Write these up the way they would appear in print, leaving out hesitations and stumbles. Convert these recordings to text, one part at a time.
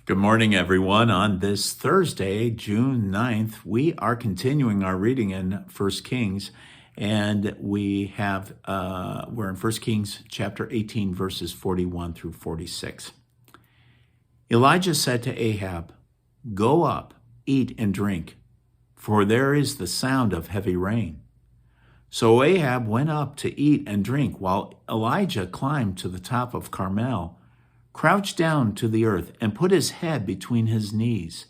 Good morning, everyone. On this Thursday, June 9th, we are continuing our reading in 1 Kings, and we're in 1 Kings chapter 18, verses 41 through 46. Elijah said to Ahab, "Go up, eat and drink, for there is the sound of heavy rain." So Ahab went up to eat and drink, while Elijah climbed to the top of Carmel, crouched down to the earth, and put his head between his knees.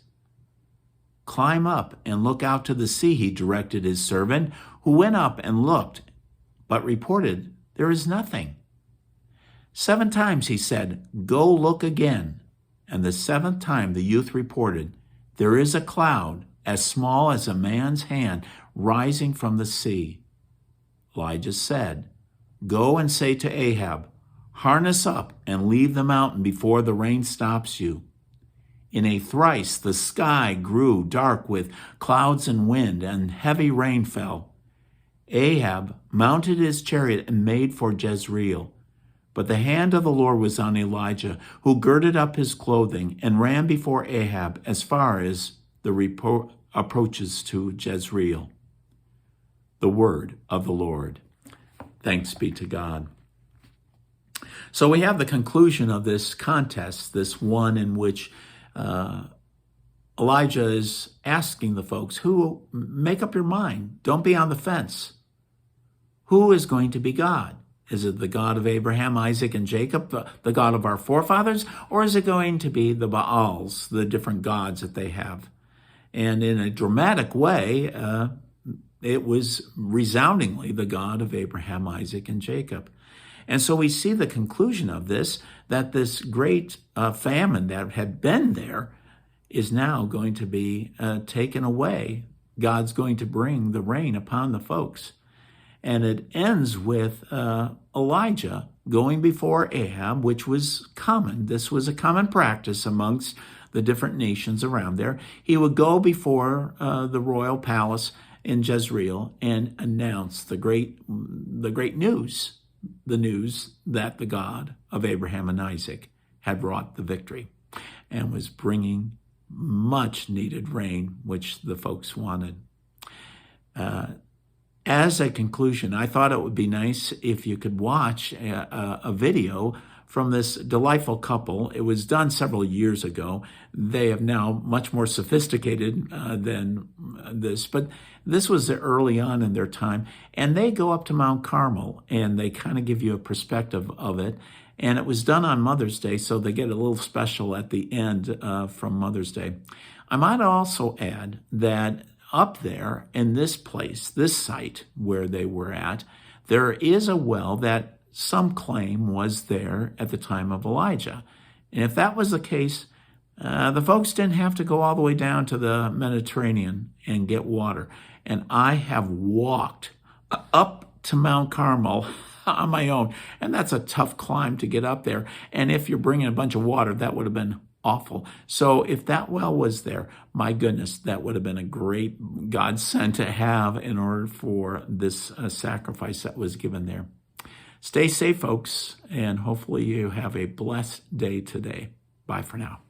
"Climb up and look out to the sea," he directed his servant, who went up and looked, but reported, "There is nothing." 7 times he said, "Go look again." And the 7th time the youth reported, "There is a cloud as small as a man's hand rising from the sea." Elijah said, "Go and say to Ahab, 'Harness up and leave the mountain before the rain stops you.'" In a thrice the sky grew dark with clouds and wind, and heavy rain fell. Ahab mounted his chariot and made for Jezreel. But the hand of the Lord was on Elijah, who girded up his clothing and ran before Ahab as far as the approaches to Jezreel. The word of the Lord. Thanks be to God. So we have the conclusion of this contest, this one in which Elijah is asking the folks, who make up your mind, don't be on the fence. Who is going to be God? Is it the God of Abraham, Isaac, and Jacob, the God of our forefathers, or is it going to be the Baals, the different gods that they have? And in a dramatic way, it was resoundingly the God of Abraham, Isaac, and Jacob. And so we see the conclusion of this, that this great famine that had been there is now going to be taken away. God's going to bring the rain upon the folks. And it ends with Elijah going before Ahab, which was common. This was a common practice amongst the different nations around there. He would go before the royal palace in Jezreel and announce the great news. The news that the God of Abraham and Isaac had wrought the victory and was bringing much needed rain, which the folks wanted. As a conclusion, I thought it would be nice if you could watch a video from this delightful couple. It was done several years ago. They have now much more sophisticated than this, but this was early on in their time. And they go up to Mount Carmel, and they kind of give you a perspective of it. And it was done on Mother's Day, so they get a little special at the end from Mother's Day. I might also add that up there in this place, this site where they were at, there is a well that some claim was there at the time of Elijah. And if that was the case, the folks didn't have to go all the way down to the Mediterranean and get water. And I have walked up to Mount Carmel on my own, and that's a tough climb to get up there. And if you're bringing a bunch of water, that would have been awful. So if that well was there, my goodness, that would have been a great godsend to have in order for this sacrifice that was given there. Stay safe, folks, and hopefully you have a blessed day today. Bye for now.